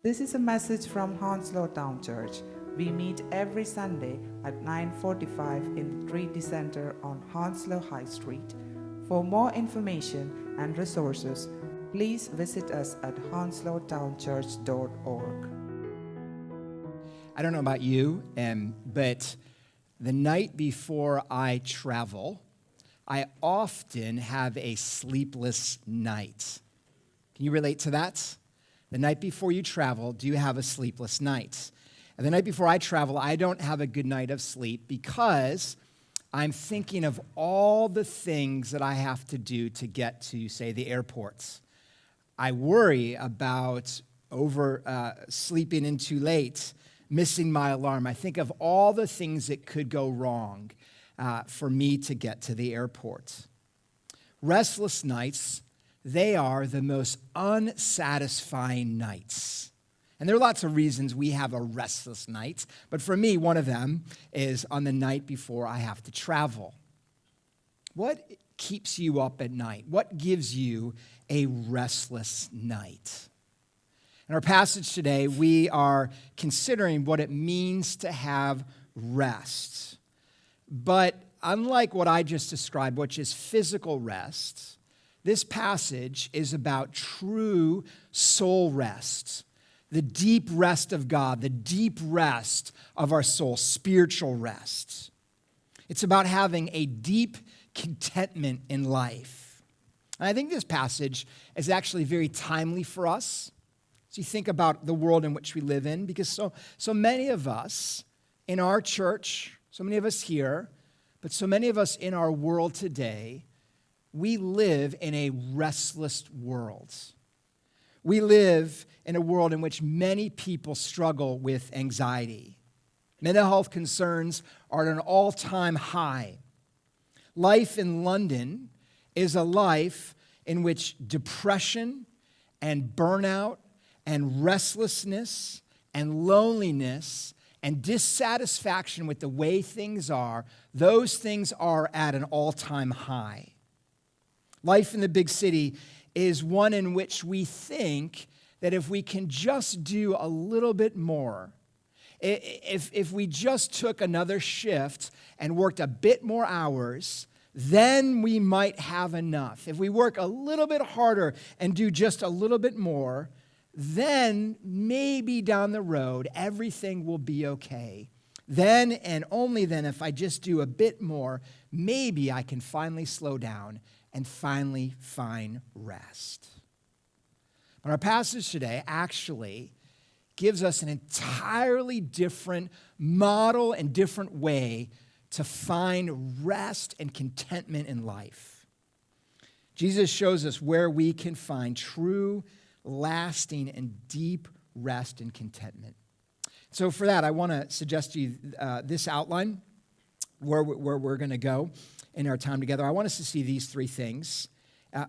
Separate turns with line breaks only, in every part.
This is a message from Hounslow Town Church. We meet every Sunday at 9:45 in the Treaty Center on Hounslow High Street. For more information and resources, please visit us at hounslowtownchurch.org.
I don't know about you, but the night before I travel, I often have a sleepless night. Can you relate to that? The night before you travel, do you have a sleepless night? And the night before I travel, I don't have a good night of sleep because I'm thinking of all the things that I have to do to get to, say, the airports. I worry about sleeping in too late, missing my alarm. I think of all the things that could go wrong for me to get to the airport. Restless nights, they are the most unsatisfying nights. And there are lots of reasons we have a restless night, but for me, one of them is on the night before I have to travel. What keeps you up at night? What gives you a restless night? In our passage today, we are considering what it means to have rest. But unlike what I just described, which is physical rest, this passage is about true soul rest, the deep rest of God, the deep rest of our soul, spiritual rest. It's about having a deep contentment in life. And I think this passage is actually very timely for us as you think about the world in which we live in, because so many of us in our church, so many of us here, but so many of us in our world today, we live in a restless world. We live in a world in which many people struggle with anxiety. Mental health concerns are at an all-time high. Life in London is a life in which depression and burnout and restlessness and loneliness and dissatisfaction with the way things are, those things are at an all-time high. Life in the big city is one in which we think that if we can just do a little bit more, if we just took another shift and worked a bit more hours, then we might have enough. If we work a little bit harder and do just a little bit more, then maybe down the road, everything will be okay. Then and only then, if I just do a bit more, maybe I can finally slow down and finally find rest. But our passage today actually gives us an entirely different model and different way to find rest and contentment in life. Jesus shows us where we can find true, lasting, and deep rest and contentment. So for that, I want to suggest to you this outline where we're going to go in our time together. I want us to see these three things.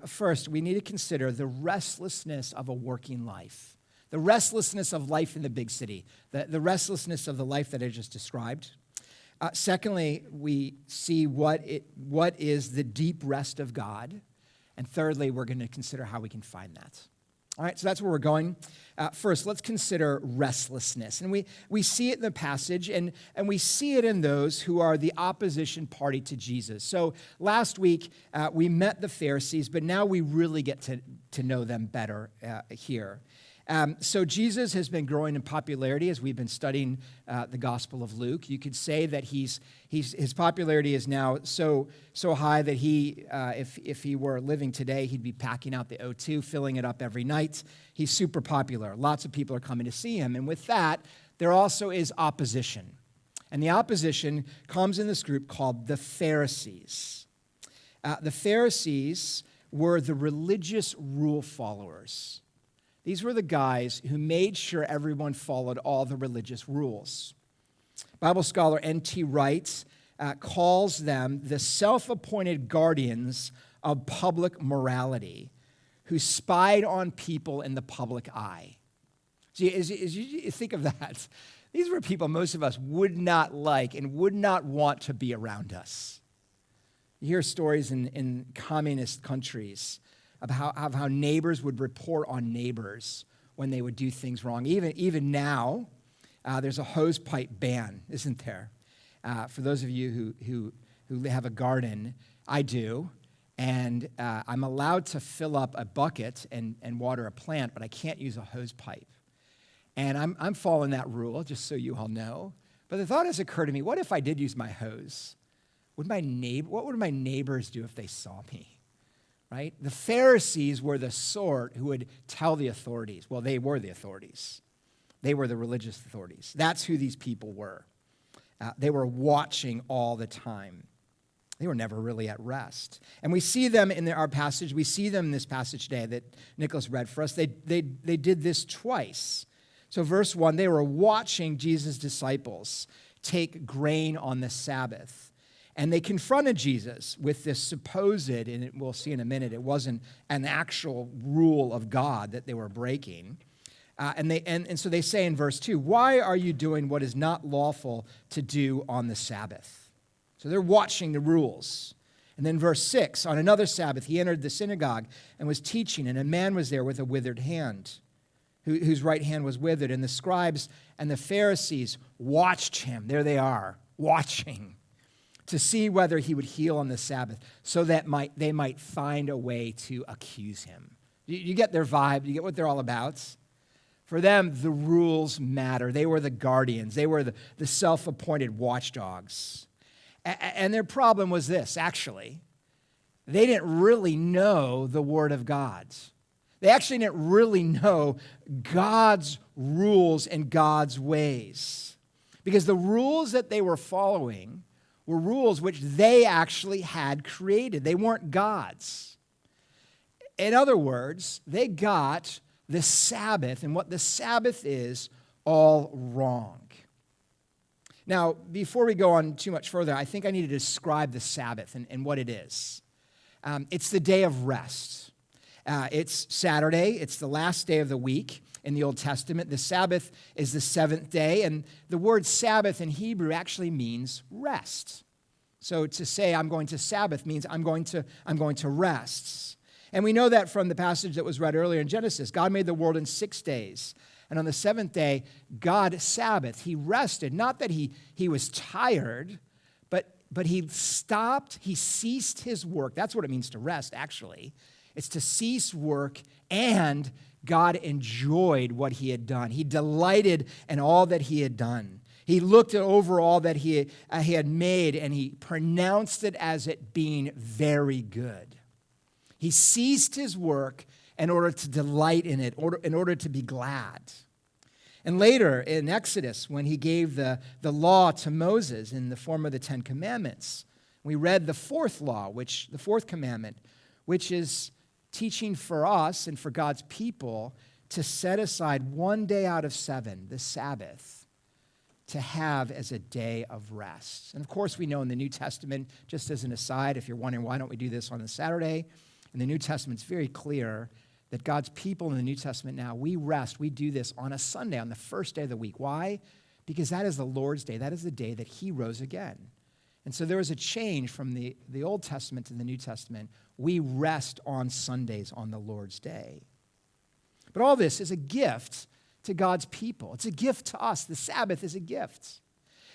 First, we need to consider the restlessness of a working life, the restlessness of life in the big city, the restlessness of the life that I just described. Secondly, we see what is the deep rest of God. And thirdly, we're going to consider how we can find that. All right, so that's where we're going. First, let's consider restlessness. And we see it in the passage, and we see it in those who are the opposition party to Jesus. So last week, we met the Pharisees, but now we really get to know them better here. So Jesus has been growing in popularity as we've been studying the Gospel of Luke. You could say that his popularity is now so high that if he were living today, he'd be packing out the O2, filling it up every night. He's super popular. Lots of people are coming to see him. And with that, there also is opposition. And the opposition comes in this group called the Pharisees. The Pharisees were the religious rule followers. These were the guys who made sure everyone followed all the religious rules. Bible scholar N.T. Wright calls them the self-appointed guardians of public morality who spied on people in the public eye. See, as you think of that, these were people most of us would not like and would not want to be around us. You hear stories in communist countries of how neighbors would report on neighbors when they would do things wrong. Even now, there's a hose pipe ban, isn't there? For those of you who have a garden, I do, and I'm allowed to fill up a bucket and water a plant, but I can't use a hose pipe. And I'm following that rule, just so you all know. But the thought has occurred to me, what if I did use my hose? What would my neighbors do if they saw me? Right? The Pharisees were the sort who would tell the authorities. Well, they were the authorities. They were the religious authorities. That's who these people were. They were watching all the time. They were never really at rest. And we see them in our passage. We see them in this passage today that Nicholas read for us. They did this twice. So verse 1, they were watching Jesus' disciples take grain on the Sabbath. And they confronted Jesus with this supposed, and we'll see in a minute, it wasn't an actual rule of God that they were breaking. And so they say in verse 2, why are you doing what is not lawful to do on the Sabbath? So they're watching the rules. And then verse 6, on another Sabbath, he entered the synagogue and was teaching, and a man was there with a withered hand, whose right hand was withered. And the scribes and the Pharisees watched him. There they are, watching, to see whether he would heal on the Sabbath, so that they might find a way to accuse him. You get their vibe? You get what they're all about? For them, the rules matter. They were the guardians. They were the self-appointed watchdogs. And their problem was this, actually. They didn't really know the Word of God. They actually didn't really know God's rules and God's ways. Because the rules that they were following were rules which they actually had created. They weren't God's. In other words, they got the Sabbath and what the Sabbath is all wrong. Now, before we go on too much further, I think I need to describe the Sabbath and what it is. It's the day of rest. It's Saturday. It's the last day of the week in the Old Testament. The Sabbath is the seventh day, and the word Sabbath in Hebrew actually means rest. So to say I'm going to Sabbath means I'm going to rest. And we know that from the passage that was read earlier in Genesis. God made the world in 6 days. And on the seventh day, God Sabbath. He rested. Not that he was tired, but he stopped, he ceased his work. That's what it means to rest, actually. It's to cease work, and God enjoyed what he had done. He delighted in all that he had done. He looked over all that he had made, and he pronounced it as it being very good. He ceased his work in order to delight in it, in order to be glad. And later in Exodus, when he gave the law to Moses in the form of the Ten Commandments, we read the fourth law, the fourth commandment, which is teaching for us and for God's people to set aside 1 day out of 7, the Sabbath, to have as a day of rest. And of course, we know in the New Testament, just as an aside, if you're wondering why don't we do this on a Saturday, in the New Testament, it's very clear that God's people in the New Testament now, we rest, we do this on a Sunday, on the first day of the week. Why? Because that is the Lord's day. That is the day that he rose again. And so there was a change from the Old Testament to the New Testament. We rest on Sundays on the Lord's day. But all this is a gift to God's people. It's a gift to us. The Sabbath is a gift.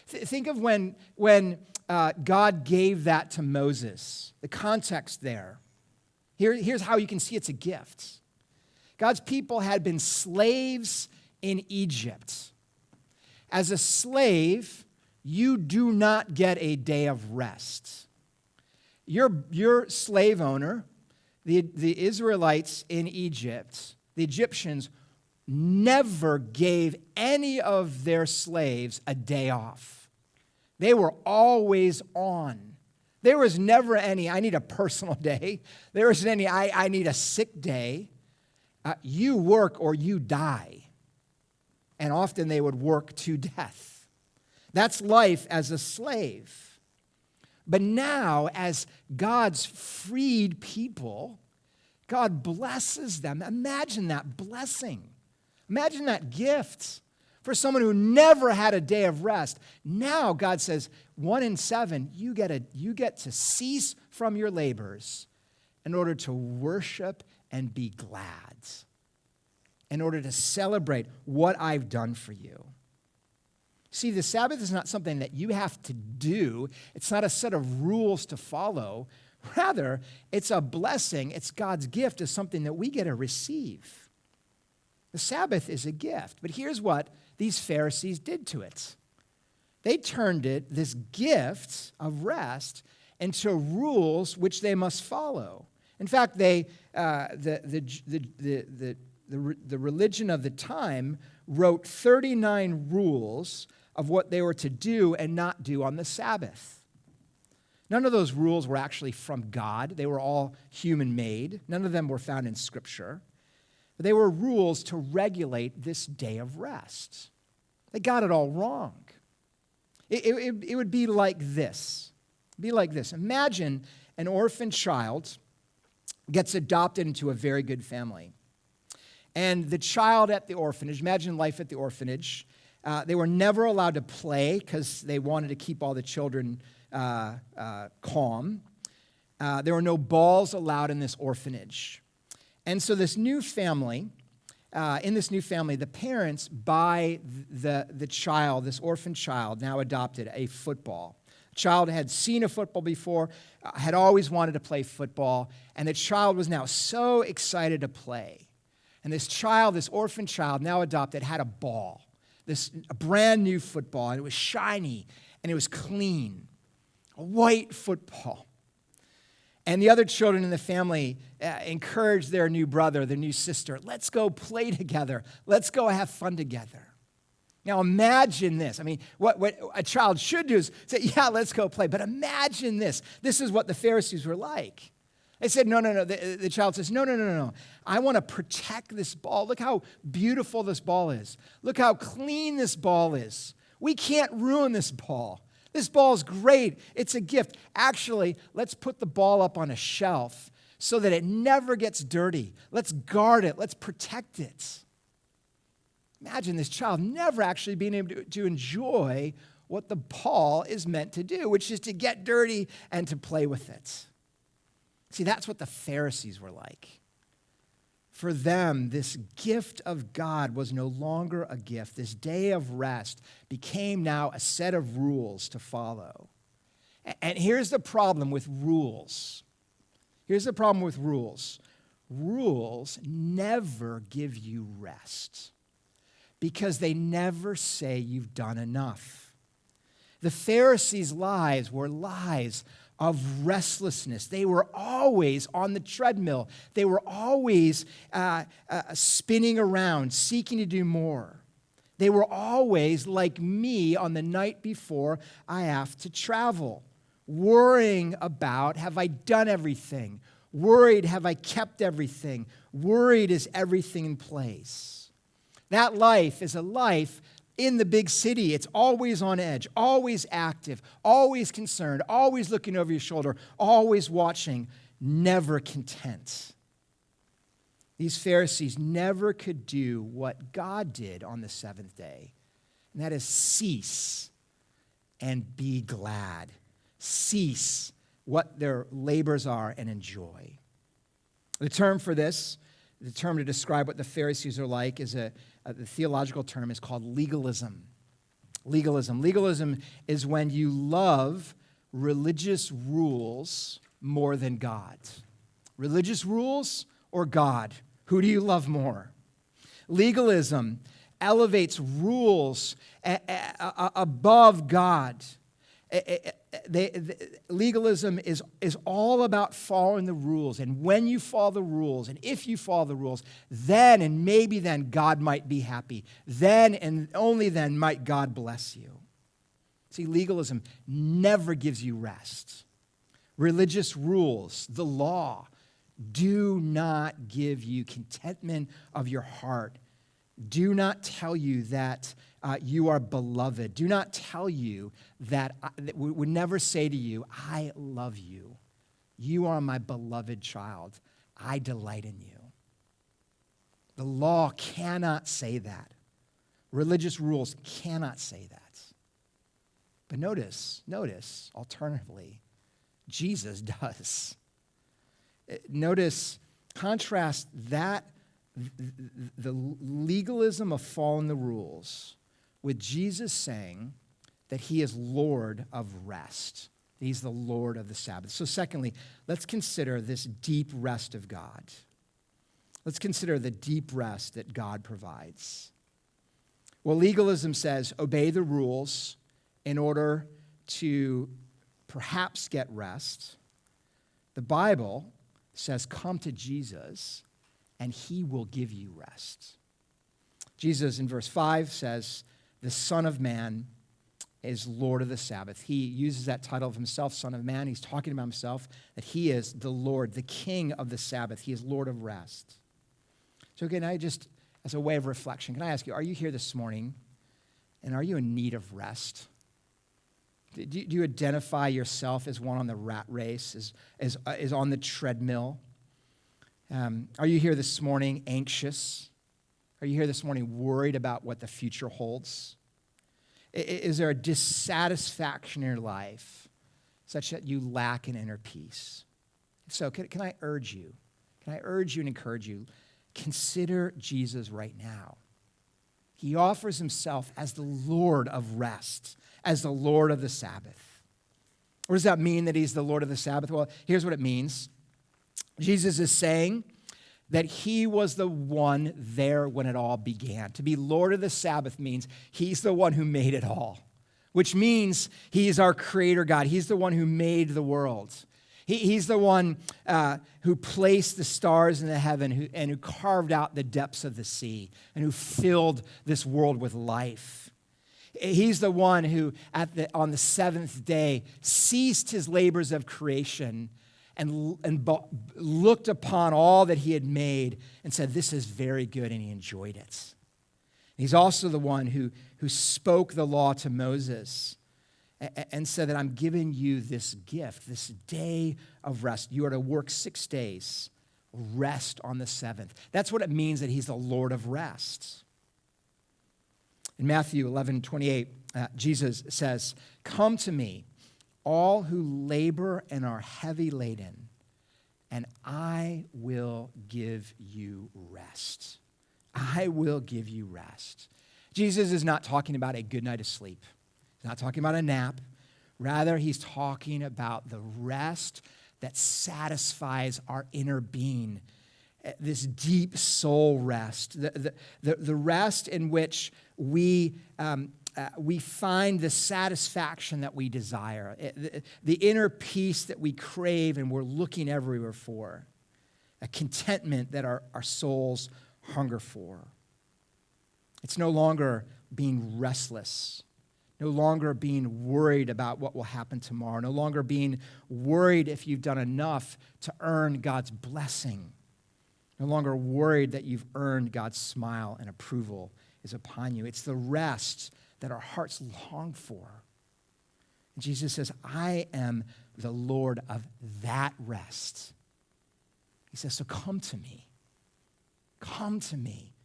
Think of when God gave that to Moses, the context there. Here's how you can see it's a gift. God's people had been slaves in Egypt. As a slave, you do not get a day of rest. Your slave owner, the Israelites in Egypt, the Egyptians, never gave any of their slaves a day off. They were always on. There was never any, I need a personal day. There wasn't any, I need a sick day. You work or you die. And often they would work to death. That's life as a slave. But now, as God's freed people, God blesses them. Imagine that blessing. Imagine that gift for someone who never had a day of rest. Now God says, 1 in 7, you get to cease from your labors in order to worship and be glad. in order to celebrate what I've done for you. See, the Sabbath is not something that you have to do. It's not a set of rules to follow. Rather, it's a blessing. It's God's gift as something that we get to receive. The Sabbath is a gift. But here's what these Pharisees did to it. They turned it, this gift of rest, into rules which they must follow. In fact, the religion of the time wrote 39 rules of what they were to do and not do on the Sabbath. None of those rules were actually from God. They were all human-made. None of them were found in Scripture. But they were rules to regulate this day of rest. They got it all wrong. It would be like this. Imagine an orphan child gets adopted into a very good family. And the child at the orphanage, imagine life at the orphanage. They were never allowed to play because they wanted to keep all the children calm. There were no balls allowed in this orphanage. And so this new family, the parents buy the child, this orphan child, now adopted, a football. The child had seen a football before, had always wanted to play football, and the child was now so excited to play. And this child, this orphan child, now adopted, had a ball, a brand new football, and it was shiny, and it was clean, a white football. And the other children in the family encouraged their new brother, their new sister, let's go play together. Let's go have fun together. Now imagine this. I mean, what a child should do is say, yeah, let's go play. But imagine this. This is what the Pharisees were like. They said, no. The child says, no. I want to protect this ball. Look how beautiful this ball is. Look how clean this ball is. We can't ruin this ball. This ball is great. It's a gift. Actually, let's put the ball up on a shelf so that it never gets dirty. Let's guard it. Let's protect it. Imagine this child never actually being able to enjoy what the ball is meant to do, which is to get dirty and to play with it. See, that's what the Pharisees were like. For them, this gift of God was no longer a gift. This day of rest became now a set of rules to follow. And here's the problem with rules. Rules never give you rest because they never say you've done enough. The Pharisees' lives were lives of restlessness. They were always on the treadmill. They were always spinning around, seeking to do more. They were always like me on the night before I have to travel, worrying about, have I done everything? Worried, have I kept everything? Worried, is everything in place? That life is a life in the big city. It's always on edge, always active, always concerned, always looking over your shoulder, always watching, never content. These Pharisees never could do what God did on the seventh day, and that is cease and be glad. Cease what their labors are and enjoy. The term for this, the term to describe what the Pharisees are like, is the theological term is called legalism. Legalism is when you love religious rules more than God. Religious rules or God? Who do you love more? Legalism elevates rules above God. Legalism is all about following the rules. And when you follow the rules, and if you follow the rules, then and maybe then God might be happy. Then and only then might God bless you. See, legalism never gives you rest. Religious rules, the law, do not give you contentment of your heart. Do not tell you that you are beloved. Do not tell you that would never say to you, I love you. You are my beloved child. I delight in you. The law cannot say that. Religious rules cannot say that. But notice, alternatively, Jesus does. Notice, contrast that the legalism of following the rules with Jesus saying that he is Lord of rest. He's the Lord of the Sabbath. So secondly, let's consider this deep rest of God. Let's consider the deep rest that God provides. Well, legalism says obey the rules in order to perhaps get rest. The Bible says come to Jesus and he will give you rest. Jesus in verse 5 says the Son of Man is Lord of the Sabbath. He uses that title of himself, Son of Man. He's talking about himself, that he is the Lord, the King of the Sabbath. He is Lord of rest. So can I just, as a way of reflection, can I ask you, are you here this morning and are you in need of rest? Do you identify yourself as one on the rat race, as on the treadmill? Are you here this morning anxious? Are you here this morning worried about what the future holds? Is there a dissatisfaction in your life such that you lack an inner peace? So can I urge you? Can I urge you and encourage you? Consider Jesus right now. He offers himself as the Lord of rest, as the Lord of the Sabbath. What does that mean that he's the Lord of the Sabbath? Well, here's what it means. Jesus is saying that he was the one there when it all began. To be Lord of the Sabbath means he's the one who made it all, which means he's our creator God. He's the one who made the world. He's the one who placed the stars in the heaven and who carved out the depths of the sea and who filled this world with life. He's the one who on the seventh day ceased his labors of creation and looked upon all that he had made and said, this is very good, and he enjoyed it. He's also the one who spoke the law to Moses and said that I'm giving you this gift, this day of rest. You are to work 6 days, rest on the seventh. That's what it means that he's the Lord of rest. In Matthew 11:28, Jesus says, come to me, all who labor and are heavy laden, and I will give you rest. I will give you rest. Jesus is not talking about a good night of sleep. He's not talking about a nap. Rather, he's talking about the rest that satisfies our inner being, this deep soul rest, the rest in which we find the satisfaction that we desire, the inner peace that we crave and we're looking everywhere for, a contentment that our souls hunger for. It's no longer being restless, no longer being worried about what will happen tomorrow, no longer being worried if you've done enough to earn God's blessing, no longer worried that you've earned God's smile and approval is upon you. It's the rest that our hearts long for. And Jesus says, I am the Lord of that rest. He says, so come to me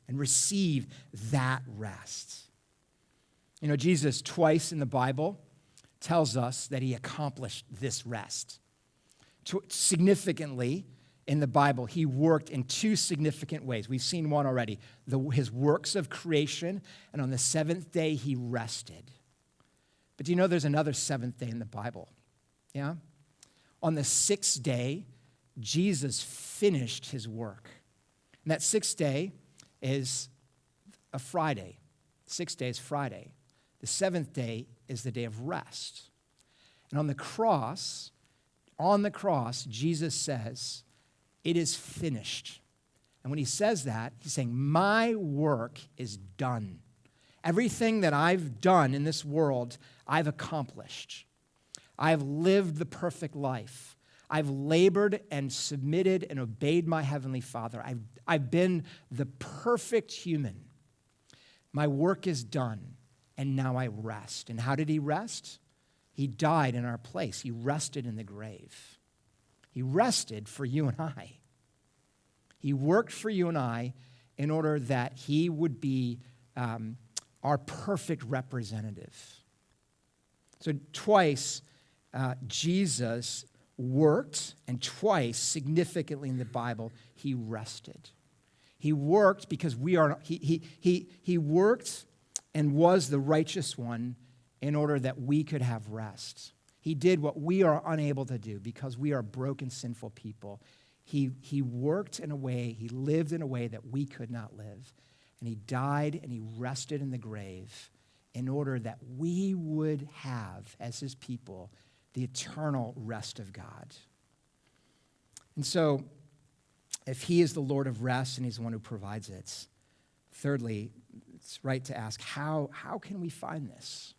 and receive that rest. You know, Jesus twice in the Bible tells us that he accomplished this rest. Significantly, in the Bible, he worked in 2 significant ways. We've seen one already, his works of creation, and on the 7th day, he rested. But do you know there's another 7th day in the Bible? Yeah? On the 6th day, Jesus finished his work. And that 6th day is a Friday. 6th day is Friday. The 7th day is the day of rest. And on the cross, Jesus says, it is finished. And when he says that, he's saying, my work is done. Everything that I've done in this world, I've accomplished. I've lived the perfect life. I've labored and submitted and obeyed my Heavenly Father. I've been the perfect human. My work is done, and now I rest. And how did he rest? He died in our place. He rested in the grave. He rested for you and I. He worked for you and I in order that he would be our perfect representative. So twice, Jesus worked, and twice, significantly in the Bible, he rested. He worked because he worked and was the righteous one in order that we could have rest. He did what we are unable to do because we are broken, sinful people. He worked in a way, he lived in a way that we could not live. And he died and he rested in the grave in order that we would have, as his people, the eternal rest of God. And so, if he is the Lord of rest and he's the one who provides it, thirdly, it's right to ask, how can we find this?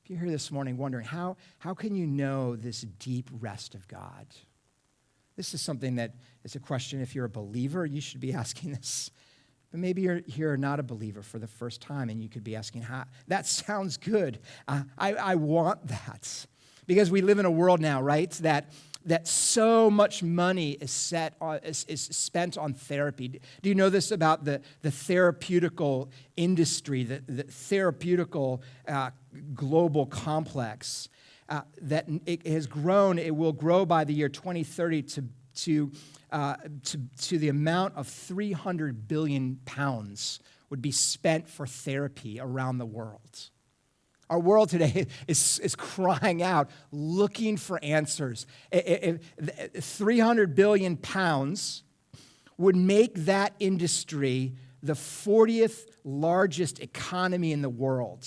If you're here this morning wondering, how can you know this deep rest of God? This is something that is a question, if you're a believer, you should be asking this. But maybe you're here not a believer for the first time, and you could be asking, that sounds good. I want that. Because we live in a world now, right, that so much money is spent on therapy. Do you know this about the therapeutical industry, the therapeutical global complex? That it has grown, it will grow by the year 2030 to the amount of 300 billion pounds would be spent for therapy around the world. Our world today is crying out, looking for answers. 300 billion pounds would make that industry the 40th largest economy in the world.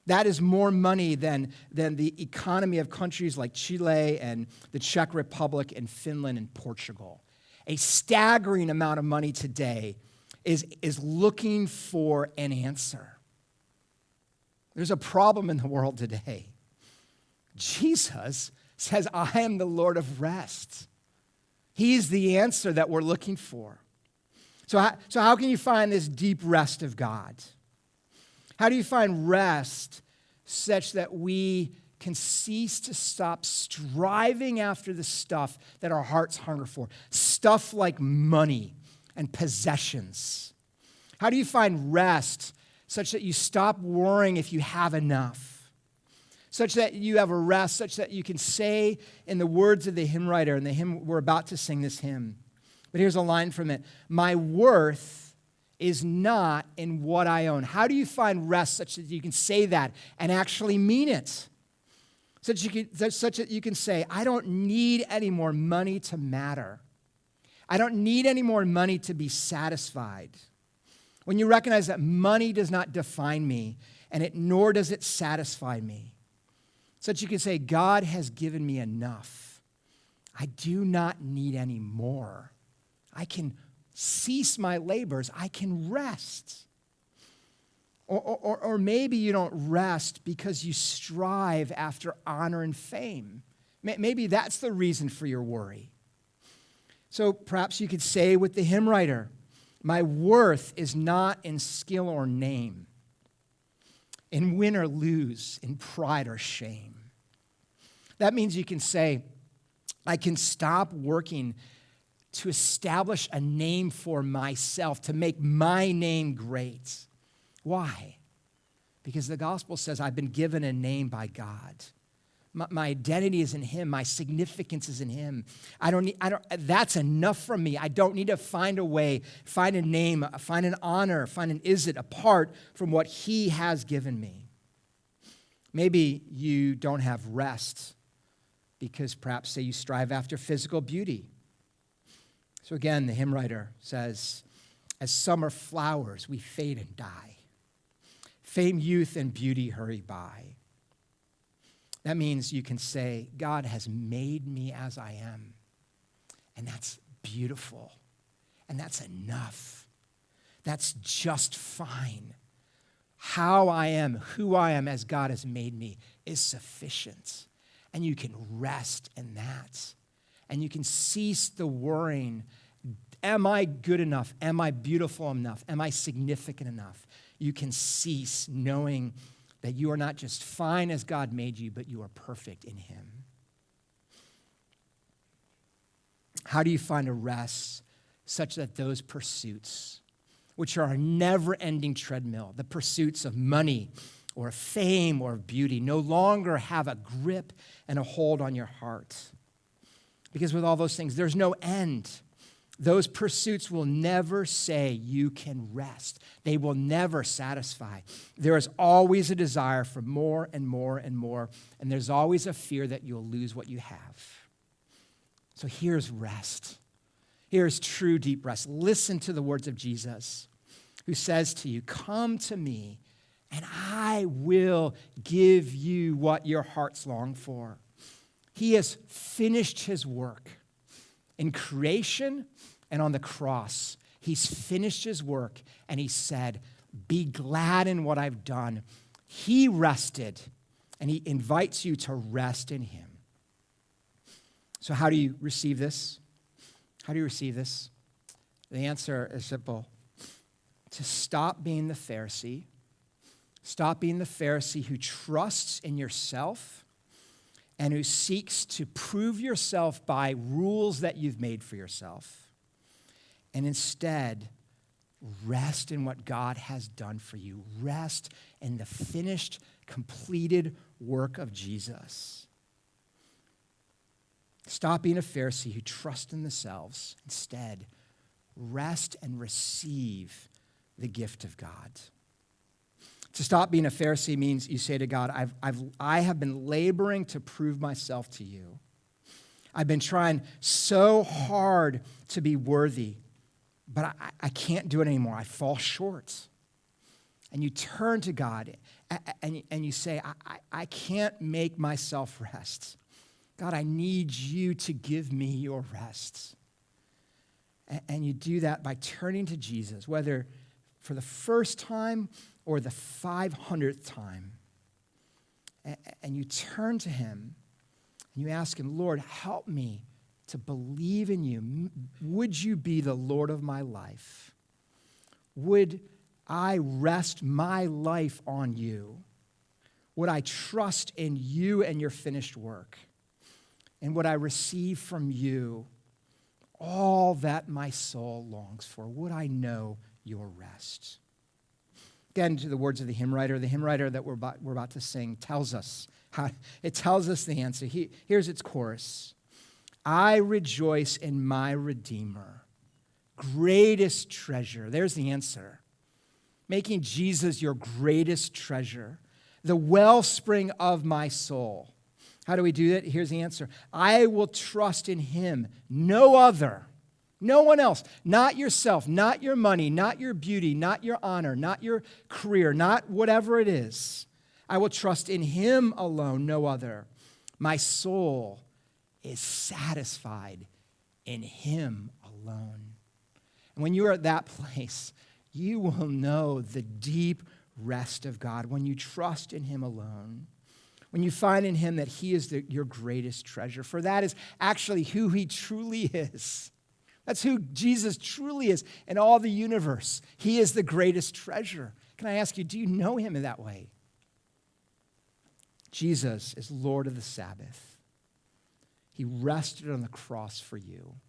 That is more money than the economy of countries like Chile and the Czech Republic and Finland and Portugal. A staggering amount of money today is looking for an answer. There's a problem in the world today. Jesus says, I am the Lord of rest. He's the answer that we're looking for. So how can you find this deep rest of God? How do you find rest such that we can cease to stop striving after the stuff that our hearts hunger for? Stuff like money and possessions. How do you find rest such that you stop worrying if you have enough? Such that you have a rest, such that you can say in the words of the hymn writer, and the hymn, we're about to sing this hymn, but here's a line from it. My worth is not in what I own. How do you find rest such that you can say that and actually mean it? Such that you can say, I don't need any more money to matter. I don't need any more money to be satisfied. When you recognize that money does not define me, nor does it satisfy me. Such you can say, God has given me enough. I do not need any more. I can cease my labors. I can rest. Or maybe you don't rest because you strive after honor and fame. Maybe that's the reason for your worry. So perhaps you could say with the hymn writer, my worth is not in skill or name, in win or lose, in pride or shame. That means you can say, I can stop working to establish a name for myself, to make my name great. Why? Because the gospel says I've been given a name by God. My identity is in him. My significance is in him. That's enough for me. I don't need to find a way, find a name, find an honor, find an is-it apart from what he has given me. Maybe you don't have rest because perhaps, say, you strive after physical beauty. So again, the hymn writer says, as summer flowers, we fade and die. Fame, youth, and beauty hurry by. That means you can say, God has made me as I am. And that's beautiful. And that's enough. That's just fine. How I am, who I am as God has made me is sufficient. And you can rest in that. And you can cease the worrying. Am I good enough? Am I beautiful enough? Am I significant enough? You can cease knowing that you are not just fine as God made you, but you are perfect in him. How do you find a rest such that those pursuits, which are a never-ending treadmill, the pursuits of money or fame or beauty, no longer have a grip and a hold on your heart? Because with all those things, there's no end. Those pursuits will never say you can rest. They will never satisfy. There is always a desire for more and more and more, and there's always a fear that you'll lose what you have. So here's rest. Here's true deep rest. Listen to the words of Jesus, who says to you, "Come to me, and I will give you what your hearts long for." He has finished his work in creation and on the cross. He's finished his work, and he said, "Be glad in what I've done." He rested, and he invites you to rest in him. So how do you receive this? How do you receive this? The answer is simple. To stop being the Pharisee. Stop being the Pharisee who trusts in yourself and who seeks to prove yourself by rules that you've made for yourself. And instead, rest in what God has done for you. Rest in the finished, completed work of Jesus. Stop being a Pharisee who trusts in themselves. Instead, rest and receive the gift of God. To stop being a Pharisee means you say to God, I have been laboring to prove myself to you. I've been trying so hard to be worthy, but I can't do it anymore. I fall short. And you turn to God and you say, I can't make myself rest. God, I need you to give me your rest. And you do that by turning to Jesus, whether for the first time or the 500th time. And you turn to him and you ask him, "Lord, help me to believe in you. Would you be the Lord of my life? Would I rest my life on you? Would I trust in you and your finished work? And would I receive from you all that my soul longs for? Would I know your rest?" Again, to the words of the hymn writer that we're about to sing tells us it tells us the answer. Here's its chorus. "I rejoice in my Redeemer, greatest treasure." There's the answer. Making Jesus your greatest treasure, the wellspring of my soul. How do we do that? Here's the answer. I will trust in him, no other, no one else, not yourself, not your money, not your beauty, not your honor, not your career, not whatever it is. I will trust in him alone, no other. My soul is satisfied in him alone. And when you are at that place, you will know the deep rest of God when you trust in him alone. When you find in him that he is your greatest treasure, for that is actually who he truly is. That's who Jesus truly is in all the universe. He is the greatest treasure. Can I ask you, do you know him in that way? Jesus is Lord of the Sabbath. He rested on the cross for you.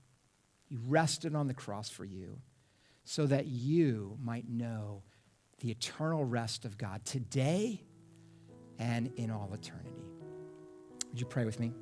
He rested on the cross for you so that you might know the eternal rest of God today and in all eternity. Would you pray with me?